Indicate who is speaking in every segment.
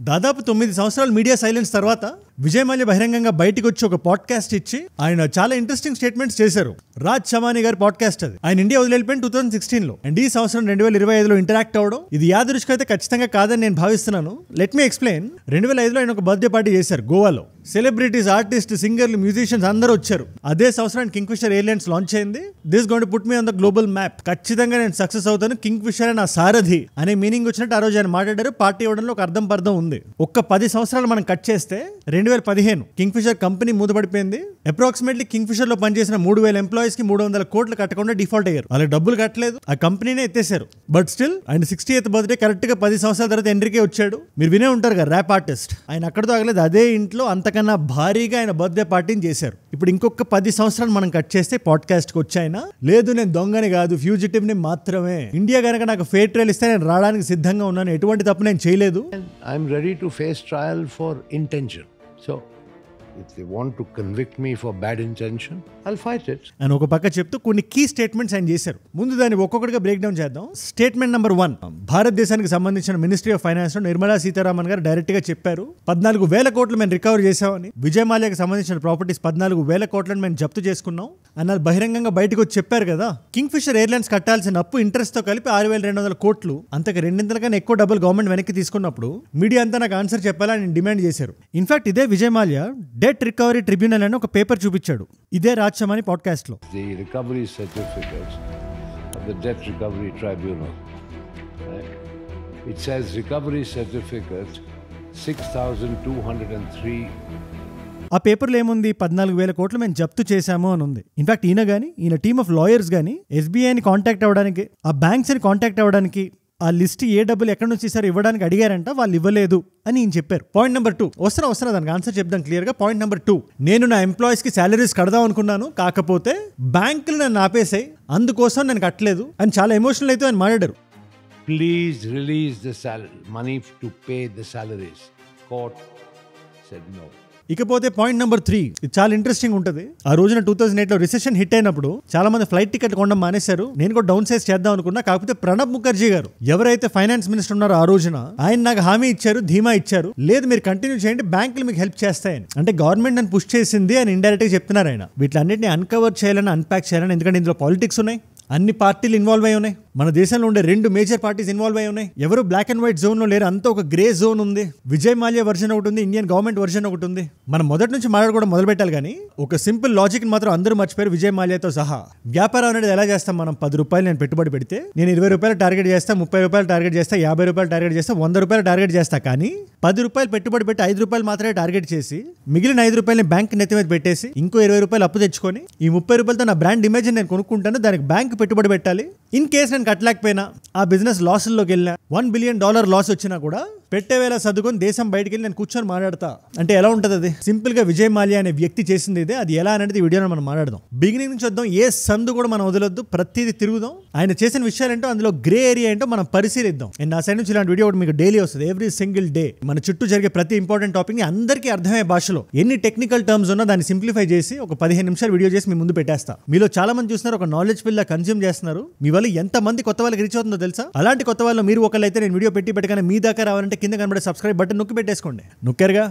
Speaker 1: దాదాపు 9 సంవత్సరాలు media silence తర్వాత విజయ్ మాల్యా బహిరంగంగా బయటకు వచ్చి ఒక పాడ్కాస్ట్ ఇచ్చి ఆయన చాలా ఇంట్రెస్టింగ్ స్టేట్మెంట్స్ చేశారు. రాజ్ చమానీ గారి పాడ్కాస్ట్ అది. ఆయన ఇండియా వదిలిపోయిన 2016లో అండ్ ఈ సంవత్సరం 2025లో ఇంటరాక్ట్ అవడం ఇది యాదృచ్ఛికం అయితే ఖచ్చితంగా కాదని నేను భావిస్తున్నాను. Let me explain. 2005లో ఆయన ఒక బర్త్డే పార్టీ చేశారు గోవాలో. సెలబ్రిటీస్, ఆర్టిస్ట్, సింగర్లు, మ్యూజిషియన్స్ అందరూ వచ్చారు. అదే సంవత్సరానికి కింగ్ఫిషర్ ఎయిర్లైన్స్ లాంచ్ అయింది. This going to put me on the global map. ఖచ్చితంగా నేను సక్సెస్ అవుతాను, కింగ్ఫిషర్ నా సారథి అనే మీనింగ్ వచ్చినట్టు ఆ రోజు ఆయన మాట్లాడారు. పార్టీ ఇవ్వడంలో ఒక అర్థం పర్థం ఉంది. ఒక్క 10 సంవత్సరాలు మనం కట్ చేస్తే 2015 కింగ్ఫిషర్ కంపెనీ మూతపడిపోయింది. అప్రాక్సిమేట్లీ కింగ్ఫిషర్ లో పనిచేసిన 3000 ఎంప్లాయీస్ కి 300 కోట్లు కట్టకుండా డిఫాల్ట్ అయ్యారు. వాళ్ళకి డబ్బులు కట్టలేదు, ఆ కంపెనీనే ఎత్తేసారు. బట్ స్టిల్ ఆయన 60th బర్త్డే కరెక్ట్ గా 10 సంవత్సరాల తర్వాత ఎంట్రీకే వచ్చాడు. మీరు వినే ఉంటారు కదా, ర్యాప్ ఆర్టిస్ట్. ఆయన అక్కడితో ఆగలేదు, అదే ఇంట్లో అంతకన్నా భారీగా ఆయన బర్త్డే పార్టీని చేశారు. ఇప్పుడు ఇంకొక 10 సంవత్సరాలు మనం కట్ చేస్తే పాడ్కాస్ట్ కి వచ్చాయన లేదు, నేను దొంగని కాదు, ఫ్యూజిటివ్ ని మాత్రమే. ఇండియా కనుక నాకు ఫేర్ ట్రయల్ ఇస్తే నేను రావడానికి సిద్ధంగా ఉన్నాను, ఎటువంటి తప్పు నేను చేయలేదు.
Speaker 2: I'm ready to face trial for intention. So if they want to convict me for bad intention, I'll fight it.
Speaker 1: అని ఒక పక్క చెప్తూ కొన్ని కీ స్టేట్మెంట్స్ ఆయన చేశారు. ముందు దాన్ని ఒక్కొక్కటిగా బ్రేక్ డౌన్ చేద్దాం. స్టేట్మెంట్ నెంబర్ 1, భారతదేశానికి సంబంధించిన మినిస్ట్రీ ఆఫ్ ఫైనాన్స్ లో నిర్మలా సీతారామన్ గారు డైరెక్ట్ గా చెప్పారు 14,000 కోట్లు మేము రికవర్ చేశామని. విజయ్ మాల్యాకి సంబంధించిన ప్రాపర్టీస్ 14,000 కోట్లను మేము జప్తు చేసుకున్నాం అన్నారు. బహిరంగంగా బయటకు వచ్చి చెప్పారు కదా. కింగ్ఫిషర్ ఎయిర్లైన్స్ కట్టాల్సిన అప్పు ఇంట్రెస్ట్ తో కలిపి 6,200 కోట్లు, అంతకు 2 కన్నా ఎక్కువ డబ్బులు గవర్నమెంట్ వెనక్కి తీసుకున్నప్పుడు మీడియా అంతా నాకు ఆన్సర్ చెప్పాలని డిమాండ్ చేశారు. ఇన్ఫాక్ట్ ఇదే Vijay Mallya debt recovery tribunal అని ఒక పేపర్ చూపించాడు ఇదే రాజ్ చమానీ పాడ్కాస్ట్ లో.
Speaker 2: The recovery certificates of the debt recovery tribunal, right? It says recovery certificate 6,203.
Speaker 1: ఆ పేపర్లో ఏముంది? 14,000 కోట్లు మేము జప్తు చేశాము అని ఉంది. ఇన్ఫాక్ట్ ఈయన టీమ్ ఆఫ్ లాయర్స్ గానీ ఎస్బీఐని కాంటాక్ట్ అవ్వడానికి, ఆ బ్యాంక్స్ ని కాంటాక్ట్ అవ్వడానికి, ఆ లిస్ట్ ఏ డబ్బులు ఎక్కడి నుంచి ఇస్తారు ఇవ్వడానికి అడిగారంట, వాళ్ళు ఇవ్వలేదు అని ఈయన చెప్పారు. పాయింట్ నెంబర్ 2 వస్తున్నా దానికి ఆన్సర్ చెప్దాం క్లియర్ గా. పాయింట్ నెంబర్ 2, నేను నా ఎంప్లాయీస్ కి సాలరీస్ కడదాం అనుకున్నాను, కాకపోతే బ్యాంకులు నన్ను ఆపేసాయి, అందుకోసం నేను కట్టలేదు అని చాలా ఎమోషనల్ అయితే ఆయన మాట్లాడారు.
Speaker 2: Please release the money to pay the salaries. Court said no.
Speaker 1: ఇకపోతే పాయింట్ నెంబర్ 3, ఇది చాలా ఇంట్రెస్టింగ్ ఉంటుంది. ఆ రోజున 2008లో రిసెషన్ హిట్ అయినప్పుడు చాలా మంది ఫ్లైట్ టికెట్ కొనడం మానేశారు. నేను కూడా డౌన్ సైజ్ చేద్దాం అనుకున్నా. కాకపోతే ప్రణబ్ ముఖర్జీ గారు ఎవరైతే ఫైనాన్స్ మినిస్టర్ ఉన్నారో ఆ రోజున ఆయన నాకు హామీ ఇచ్చారు, ధీమా ఇచ్చారు, లేదు మీరు కంటిన్యూ చేయండి, బ్యాంకులు మీకు హెల్ప్ చేస్తాయని. అంటే గవర్నమెంట్ నన్ను పుష్ చేసింది అని ఇండైరెక్ట్ గా చెప్తున్నారు ఆయన. వీటిలన్నింటినీ అన్కవర్ చేయాలని, అన్పాక్ చేయాలని, ఎందుకంటే ఇందులో పాలిటిక్స్ ఉన్నాయి, అన్ని పార్టీలు ఇన్వాల్వ్ అయి ఉన్నాయి. మన దేశంలో ఉండే 2 మేజర్ పార్టీస్ ఇన్వాల్వ్ అయి ఉన్నాయి. ఎవరు బ్లాక్ అండ్ వైట్ జోన్ లో లేరు, అంతా ఒక గ్రే జోన్ ఉంది. విజయ్ మాల్యా వర్షన్ ఒకటి ఉంది, ఇండియన్ గవర్నమెంట్ వర్షన్ ఒకటి ఉంది. మనం మొదటి నుంచి మాట్లాడుకోవడం మొదలు పెట్టాలి, కానీ ఒక సింపుల్ లాజిక్ మాత్రం అందరూ మర్చిపోయారు విజయ్ మాల్యాతో సహా. వ్యాపారం అనేది ఎలా చేస్తాం మనం? 10 రూపాయలు నేను పెట్టుబడి పెడితే నేను 20 రూపాయలు టార్గెట్ చేస్తా, 30 రూపాయలు టార్గెట్ చేస్తా, 50 రూపాయలు టార్గెట్ చేస్తా, 100 రూపాయలు టార్గెట్ చేస్తా. కానీ 10 రూపాయలు పెట్టుబడి పెట్టి 5 రూపాయలు మాత్రమే టార్గెట్ చేసి మిగిలిన 5 రూపాయలని బ్యాంక్ నెత్తి మీద పెట్టేసి ఇంకో 20 రూపాయలు అప్పు తెచ్చుకొని ఈ 30 రూపాయలతో నా బ్రాండ్ ఇమేజ్ నేను కొనుక్కుంటాను, దానికి బ్యాంక్ పెట్టుబడి పెట్టాలి. ఇన్ కేస్ నేను కట్టలేకపోయినా, ఆ బిజినెస్ లాసుల్లోకి వెళ్ళినా, $1 బిలియన్ లాస్ వచ్చినా కూడా పెట్టేవేళ సర్దుకొని దేశం బయటికి వెళ్ళి నేను కూర్చొని మాట్లాడతా అంటే ఎలా ఉంటుంది? అది సింపుల్ గా విజయ్ మాల్యా అనే వ్యక్తి చేసింది ఇదే. అది ఎలా అనేది ఈ వీడియోలో మనం మాట్లాడదాం. బిగినింగ్ నుంచి వద్దాం, ఏ సందు కూడా మనం వదలొద్దు, ప్రతిదీ తిరుగుదాం. ఆయన చేసిన విషయాలు ఏంటో, అందులో గ్రే ఏరియా ఏంటో మనం పరిశీలిద్దాం. అండ్ నా సైడ్ నుంచి ఇలాంటి వీడియో మీకు డైలీ వస్తుంది, ఎవ్రీ సింగిల్ డే. మన చుట్టూ జరిగే ప్రతి ఇంపార్టెంట్ టాపిక్ ని అందరికీ అర్థమయ్యే భాషలో, ఎన్ని టెక్నికల్ టర్మ్స్ ఉన్నా దాన్ని సింప్లిఫై చేసి ఒక 15 నిమిషాలు వీడియో చేసి మీ ముందు పెట్టేస్తా. మీలో చాలా మంది చూస్తున్నారు, ఒక నాలెడ్జ్ ఫిల్ లా కన్స్యూమ్ చేస్తున్నారు. మీ వల్ల ఎంత మంది కొత్త వాళ్ళకి రీచ్ అవుతుందో తెలుసా? అలాంటి కొత్త వాళ్ళు మీరు ఒకళ్ళైతే నేను వీడియో పెట్టగానే మీ దాకా రావాలంటే కింద కనబడే సబ్స్క్రైబ్ బటన్ నొక్కి పెట్టేసుకోండి. నొక్కారుగా,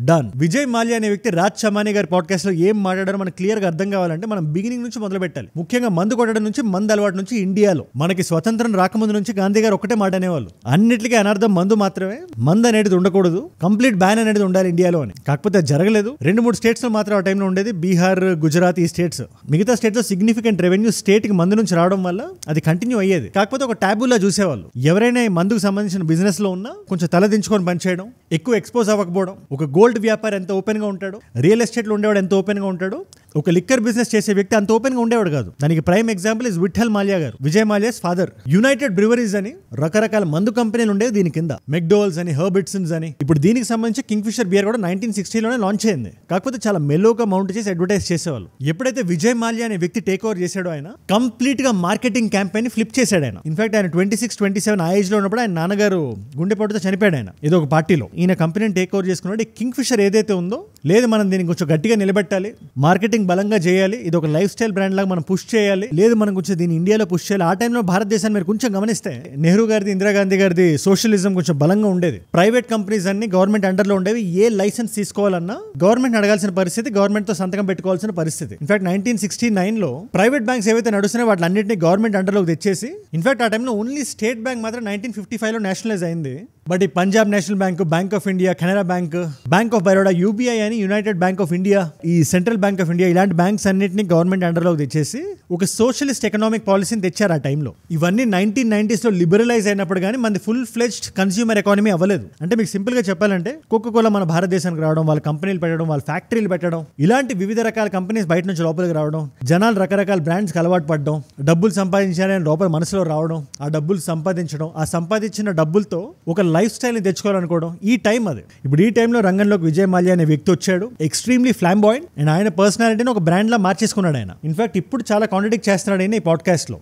Speaker 1: డన్. విజయ్ మాల్యా అనే వ్యక్తి రాజ్ చమానీ గారి పాడ్కాస్ట్ లో ఏం మాట్లాడారో మనకు క్లియర్ గా అర్థం కావాలంటే మనం బిగినింగ్ నుంచి మొదలు పెట్టాలి. ముఖ్యంగా మందు కొట్టడం నుంచి, మందు అలవాటు నుంచి. ఇండియాలో మనకి స్వతంత్రం రాకముందు నుంచి గాంధీ గారు ఒకటే మాట అనేవాళ్ళు, అన్నిటికీ అనర్థం మందు మాత్రమే, మందు అనేది ఉండకూడదు, కంప్లీట్ బ్యాన్ అనేది ఉండాలి ఇండియాలో అని. కాకపోతే జరగలేదు. 2-3 స్టేట్స్ లో మాత్రం ఆ టైంలో ఉండేది, బీహార్, గుజరాత్, ఈ స్టేట్స్. మిగతా స్టేట్స్ లో సిగ్నిఫికెంట్ రెవెన్యూ స్టేట్ కి మందు నుంచి రావడం వల్ల అది కంటిన్యూ అయ్యేది. కాకపోతే ఒక టాబూలా చూసేవాళ్ళు. ఎవరైనా మందుకు సంబంధించిన బిజినెస్ లో ఉన్నా కొంచెం తలదించుకొని పనిచేయడం, ఎక్కువ ఎక్స్పోజ్ అవ్వకపోవడం. ఒక గోల్డ్ వ్యాపారి ఎంత ఓపెన్ గా ఉంటాడు, రియల్ ఎస్టేట్ లో ఉండేవాడు ఎంత ఓపెన్ గా ఉంటాడు, ఒక లిక్కర్ బిజినెస్ చేసే వ్యక్తి అంత ఓపెన్ గా ఉండేవాడు కాదు. దానికి prime example is Vittal Mallya garu, Vijay Mallya's father. United Breweries అని రకరకాల మందు కంపెనీలు ఉండేవి దీని కింద, మెక్డోవల్స్ అని, హెర్బిట్సన్స్ అని. ఇప్పుడు దీనికి సంబంధించి కింగ్ఫిషర్ బియర్ కూడా 1960లోనే లాంచ్ అయింది. కాకపోతే చాలా మెల్లోగా మౌంట్ చేసి అడ్వర్టైజ్ చేసేవాళ్ళు. ఎప్పుడైతే విజయ్ మాల్యా అనే వ్యక్తి టేక్ ఓవర్ చేశాడో ఆయన కంప్లీట్ గా మార్కెటింగ్ క్యాంపెయిన్ ఫ్లిప్ చేశాడు ఆయన. ఇన్ఫాక్ట్ ఆయన 26-27 ఆ ఏజ్ లో ఉన్నప్పుడు ఆయన నాన్నగారు గుండెపోటుతో చనిపోయాడు ఆయన ఏదో ఒక పార్టీలో. ఈయన కంపెనీని టేక్ ఓవర్ చేసుకున్నాడు. కింగ్ఫిషర్ ఏదైతే ఉందో, లేదు మనం దీన్ని కొంచెం గట్టిగా నిలబెట్టాలి, మార్కెటింగ్ మార్కెటింగ్ బలంగా చేయాలి, ఇది ఒక లైఫ్ స్టైల్ బ్రాండ్ లాగా మనం పుష్ చేయాలి, లేదు మనం కొంచెం దీన్ని ఇండియాలో పుష్ చేయాలి. ఆ టైంలో భారతదేశాన్ని మీరు కొంచెం గమనిస్తే నెహ్రూ గారిది, ఇందిరాగాంధీ గారిది సోషలిజం కొంచెం బలంగా ఉండేది. ప్రైవేట్ కంపెనీస్ అన్ని గవర్నమెంట్ అండర్లో ఉండేవి. ఏ లైసెన్స్ తీసుకోవాలన్నా గవర్నమెంట్ అడగాల్సిన పరిస్థితి, గవర్నమెంట్ తో సంతకం పెట్టుకోవాల్సిన పరిస్థితి. ఇన్ఫాక్ట్ 1969లో ప్రైవేట్ బ్యాంక్స్ ఏవైతే నడుస్తున్నాయో వాటి అన్నింటినీ గవర్నమెంట్ అండర్లోకి తెచ్చేసి, ఇన్ఫాక్ట్ ఆ టైంలో ఓన్లీ స్టేట్ బ్యాంక్ మాత్రం 1955లో నేషనలైజ్ అయింది. బట్ ఈ Punjab national bank, bank of India, Canara bank, bank of Baroda, UBI అని యునైటెడ్ బ్యాంక్ ఆఫ్ ఇండియా, ఈ సెంట్రల్ బ్యాంక్ ఆఫ్ ఇండియా, ఇలాంటి బ్యాంక్స్ అన్నింటినీ గవర్నమెంట్ అండర్లోకి తెచ్చేసి ఒక సోషలిస్ట్ ఎకనామిక్ పాలసీని తెచ్చారు ఆ టైంలో. ఇవన్నీ 1990s లిబరలైజ్ అయినప్పుడు కానీ మనది ఫుల్ ఫ్లెడ్జ్డ్ కన్స్యూమర్ ఎకానమీ అవ్వలేదు. అంటే మీకు సింపుల్ గా చెప్పాలంటే కోకోకోలా మన భారతదేశానికి రావడం, వాళ్ళ కంపెనీలు పెట్టడం, వాళ్ళ ఫ్యాక్టరీలు పెట్టడం, ఇలాంటి వివిధ రకాల కంపెనీస్ బయట నుంచి లోపలికి రావడం, జనాలు రకరకాల బ్రాండ్స్కి అలవాటు పడడం, డబ్బులు సంపాదించాలని లోపల మనసులో రావడం, ఆ డబ్బులు సంపాదించడం, ఆ సంపాదించిన డబ్బులతో ఒక లైఫ్ స్టైల్ ని తెచ్చుకోవాలనుకోవడం, ఈ టైం అది. ఇప్పుడు ఈ టైంలో రంగంలోకి విజయ్ మాల్యా అనే వ్యక్తి వచ్చాడు. ఎక్స్ట్రీమ్లీ ఫ్లాంబాయింట్ అండ్ ఆయన పర్సనాలిటీని ఒక బ్రాండ్ లా మార్చేసుకున్నాడు ఆయన. ఇన్ఫాక్ట్ ఇప్పుడు చాలా కాంట్రడిక్ట్ చేస్తున్నాడు ఆయన ఈ పాడ్కాస్ట్ లో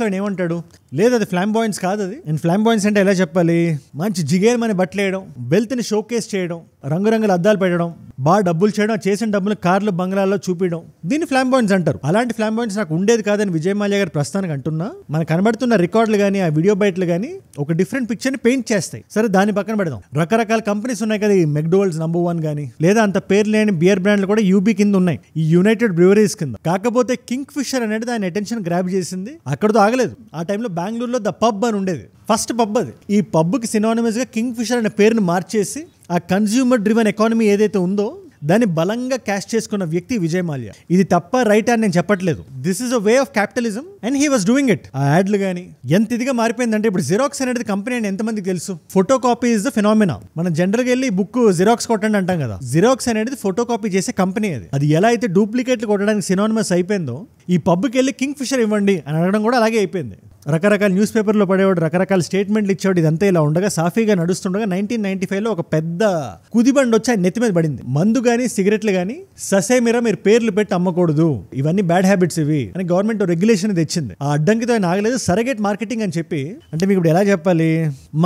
Speaker 1: ఆయన ఏమంటాడు, లేదు అది ఫ్లాంబాయింట్స్ కాదు అది. అండ్ ఫ్లాంబాయింట్స్ అంటే ఎలా చెప్పాలి, మంచి జిగేర్మని బట్టలు వేయడం, వెల్త్ ని షోకేస్ చేయడం, రంగురంగుల అద్దాలు పెట్టడం, బాగా డబ్బులు చేయడం, చేసిన డబ్బులు కార్లు బంగ్లాల్లో చూపించడం, దీన్ని ఫ్లాంబాయింట్స్ అంటారు. అలాంటి ఫ్లాంబాయింట్స్ నాకు ఉండేది కాదని విజయ్ మాల్యా గారు ప్రస్తుతానికి అంటున్నా. మనకు కనబడుతున్న రికార్డులు కానీ ఆ వీడియో బయటలు కానీ ఒక డిఫరెంట్ పిక్చర్ ని పెయింట్ చేస్తాయి. సరే దాన్ని పక్కన పెడదాం. రకరకాల కంపెనీస్ ఉన్నాయి కదా, ఈ మెక్డోనల్డ్స్ నంబర్ 1 కానీ, లేదా అంత పేరు లేని బియర్ బ్రాండ్లు కూడా యూబీ కింద ఉన్నాయి, ఈ యునైటెడ్ బ్రూవరీస్ కింద. కాకపోతే కింగ్ ఫిషర్ అనేది దాని అటెన్షన్ గ్రాబ్ చేసింది. అక్కడతో ఆగలేదు. ఆ టైంలో బెంగళూరులో ద పబ్ అని ఉండేది, ఫస్ట్ పబ్ అది. ఈ పబ్కి సినానిమస్ గా కింగ్ ఫిషర్ అనే పేరుని మార్చేసి ఆ కన్స్యూమర్ డ్రివెన్ ఎకానమీ ఏదైతే ఉందో దాన్ని బలంగా క్యాష్ చేసుకున్న వ్యక్తి విజయ్ మాల్యా. ఇది తప్ప రైట్ అని నేను చెప్పట్లేదు. This is a way of capitalism and he was doing it. ఆ యాడ్లు కానీ ఎంత ఇదిగా మారిపోయిందంటే, ఇప్పుడు జిరాక్స్ అనేది కంపెనీ అని ఎంతమందికి తెలుసు? Photo copy is the phenomena. మనం జనరల్గా వెళ్ళి బుక్ జిరాక్స్ కొట్టండి అంటాం కదా, జిరాక్స్ అనేది ఫోటో కాపీ చేసే కంపెనీ అది. అది ఎలా అయితే డూప్లికేట్లు కొట్టడానికి సినానిమస్ అయిపోయిందో, ఈ పబ్కి వెళ్ళి కింగ్ ఫిషర్ ఇవ్వండి అని అడగడం కూడా అలాగే అయిపోయింది. రకరకాల న్యూస్ పేపర్లో పడేవాడు, రకరకాల స్టేట్మెంట్లు ఇచ్చేవాడు. ఇదంతా ఇలా ఉండగా, సాఫీగా నడుస్తుండగా 1995లో ఒక పెద్ద కుదిబండి వచ్చి ఆయన నెత్తి మీద పడింది. మందు కానీ సిగరెట్లు కానీ ససేమిరా మీరు పేర్లు పెట్టి అమ్మకూడదు, ఇవన్నీ బ్యాడ్ హ్యాబిట్స్ ఇవి అని గవర్నమెంట్ రెగ్యులేషన్ తెచ్చింది. ఆ అడ్డంకితో ఆయన ఆగలేదు. సరగేట్ మార్కెటింగ్ అని చెప్పి, అంటే మీకు ఇప్పుడు ఎలా చెప్పాలి,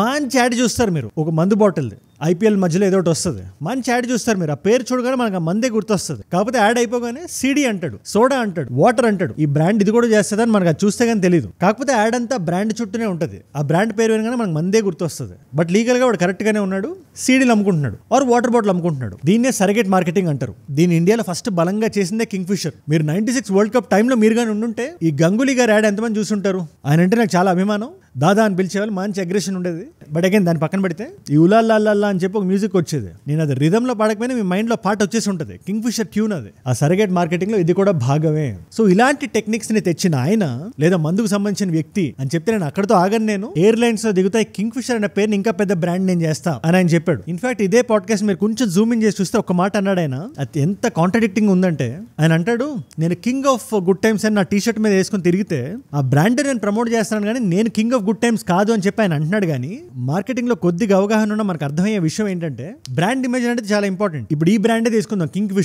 Speaker 1: మంచి యాడ్ చూస్తారు మీరు ఒక మందు బాటిల్ది, ఐపీఎల్ మధ్యలో ఏదో ఒకటి వస్తుంది, మంచి యాడ్ చూస్తారు మీరు, ఆ పేరు చూడగానే మనకు ఆ మందే గుర్తొస్తుంది. కాకపోతే యాడ్ అయిపోగానే సీడీ అంటాడు, సోడా అంటాడు, వాటర్ అంటాడు. ఈ బ్రాండ్ ఇది కూడా చేస్తుందని మనకు అది చూస్తే కానీ తెలియదు. కాకపోతే యాడ్ అంతా బ్రాండ్ చుట్టూనే ఉంటుంది. ఆ బ్రాండ్ పేరు వినగానే మనకు మందే గుర్తొస్తుంది. బట్ లీగల్ గా వాడు కరెక్ట్ గానే ఉన్నాడు, సీడీలు అమ్ముకుంటున్నాడు ఆర్ వాటర్ బాటిల్ అమ్ముకుంటున్నాడు. దీన్నే సరగేట్ మార్కెటింగ్ అంటారు. దీన్ని ఇండియాలో ఫస్ట్ బలంగా చేసిందే కింగ్ ఫిషర్. మీరు 96 వరల్డ్ కప్ టైంలో మీరు కానీ ఉండుంటే ఈ గంగూలీ గారు యాడ్ ఎంతమంది చూసుంటారు? ఆయన అంటే నాకు చాలా అభిమానం. దాదా అని పిలిచేవాళ్ళు, మంచి అగ్రెషన్ ఉండేది. బట్ అగైన్ దాన్ని పక్కన పెడితే ఈ ఉలాల్లా అని చెప్పి ఒక మ్యూజిక్ వచ్చేది. నేను అది రిథంలో పాడకపోయినా మీ మైండ్ లో పాట వచ్చేసి ఉంటుంది. కింగ్ ఫిషర్ ట్యూన్ అది. ఆ సరగేట్ మార్కెటింగ్ లో ఇది కూడా భాగమే. సో ఇలాంటి టెక్నిక్స్ ని తెచ్చిన ఆయన, లేదా మందుకు సంబంధించిన వ్యక్తి అని చెప్తే నేను అక్కడతో ఆగను. నేను ఎయిర్లైన్స్ లో దిగుతాయి కింగ్ ఫిషర్ అనే పేరుని ఇంకా పెద్ద బ్రాండ్ నేను చేస్తా అని ఆయన చెప్పాడు. ఇన్ఫాక్ట్ ఇదే పాడ్కాస్ట్ మీరు కొంచెం జూమ్ ఇన్ చేసి చూస్తే ఒక మాట అన్నాడు ఆయన. అది ఎంత కాంట్రడిక్టింగ్ ఉందంటే, ఆయన అంటాడు, నేను కింగ్ ఆఫ్ గుడ్ టైమ్స్ అని నా టీ షర్ట్ మీద వేసుకుని తిరిగితే ఆ బ్రాండ్ నేను ప్రమోట్ చేస్తాను, కానీ నేను కింగ్ ఆఫ్ గుడ్ టైమ్స్ కాదు అని చెప్పి ఆయన అంటున్నాడు. కానీ మార్కెటింగ్ లో కొద్దిగా అవగాహన ఉన్న మనకు అర్థమయ్యే విషయం ఏంటంటే, బ్రాండ్ ఇమేజ్ అనేది చాలా ఇంపార్టెంట్. ఇప్పుడు ఈ బ్రాండే తీసుకుందాం, కింగ్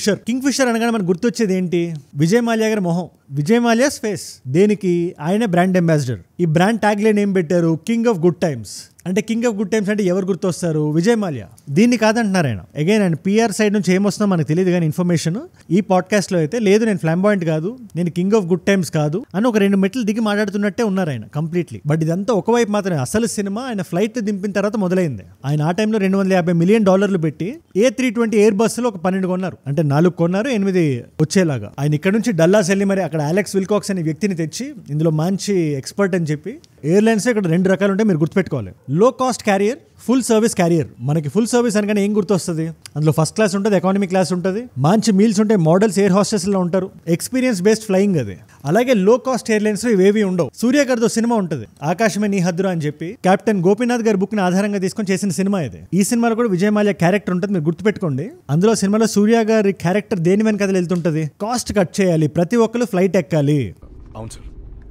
Speaker 1: ఫిషర్ అనగానే మనకు గుర్తొచ్చేది ఏంటి? విజయ్ మాల్యా గారి మొహం, విజయ్ మాల్యాస్ ఫేస్. దేనికి? ఆయనే బ్రాండ్ అంబాసిడర్. ఈ బ్రాండ్ ట్యాగ్ లైన్ ఏం పెట్టారు? King of good times. అంటే కింగ్ ఆఫ్ గుడ్ టైమ్స్ అంటే ఎవరు గుర్తొస్తారు? విజయ్ మాల్యా. దీన్ని కాదంటున్నారు ఆయన. అగైన్ ఆయన పిఆర్ సైడ్ నుంచి ఏమొస్తుందో మనకు తెలియదు, కానీ ఇన్ఫర్మేషన్ ఈ పాడ్కాస్ట్ లో అయితే లేదు, నేను ఫ్లాంబాయింట్ కాదు, నేను కింగ్ ఆఫ్ గుడ్ టైమ్స్ కాదు అని ఒక 2 మెట్లు దిగి మాట్లాడుతున్నట్టే ఉన్నారు ఆయన కంప్లీట్లీ. బట్ ఇదంతా ఒకవైపు మాత్రమే. అసలు సినిమా ఆయన ఫ్లైట్ దింపిన తర్వాత మొదలైంది. ఆయన ఆ టైంలో $250 మిలియన్ పెట్టి A320 ఎయిర్ బస్సులో ఒక 12 కొన్నారు. అంటే 4 కొన్నారు, 8 వచ్చేలాగా. ఆయన ఇక్కడ నుంచి డల్లాస్ వెళ్ళి మరి అక్కడ అలెక్స్ విల్కాక్స్ అనే వ్యక్తిని తెచ్చి, ఇందులో మంచి ఎక్స్పర్ట్ అని చెప్పి, ఎయిర్లైన్స్ ఇక్కడ 2 రకాలు ఉంటాయి మీరు గుర్తుపెట్టుకోవాలి. లో cost carrier, full service carrier. మనకి ఫుల్ సర్వీస్ అనగానే ఏం గుర్తొస్తుంది? అందులో ఫస్ట్ క్లాస్ ఉంటుంది, ఎకానమీ క్లాస్ ఉంటుంది, మంచి మీల్స్ ఉంటాయి, మోడల్స్ ఎయిర్ హాస్టెస్ లో ఉంటారు, ఎక్స్పీరియన్స్ బేస్డ్ ఫ్లయింగ్ అది. అలాగే లో కాస్ట్ ఎయిర్లైన్స్ లో ఇవేవి ఉండవు. సూర్య గారితో సినిమా ఉంటుంది, ఆకాశమే నీ హద్దురా అని చెప్పి, కెప్టెన్ గోపీనాథ్ గారి బుక్ ని ఆధారంగా తీసుకొని చేసిన సినిమా ఇది. ఈ సినిమాలో కూడా విజయ్ మాల్యా క్యారెక్టర్ ఉంటుంది, మీరు గుర్తుపెట్టుకోండి. అందులో సినిమాలో సూర్య గారి క్యారెక్టర్ దేని వెనక వెళ్తుంటది? కాస్ట్ కట్ చేయాలి, ప్రతి ఒక్కరు ఫ్లైట్ ఎక్కాలి.
Speaker 3: అవును సార్,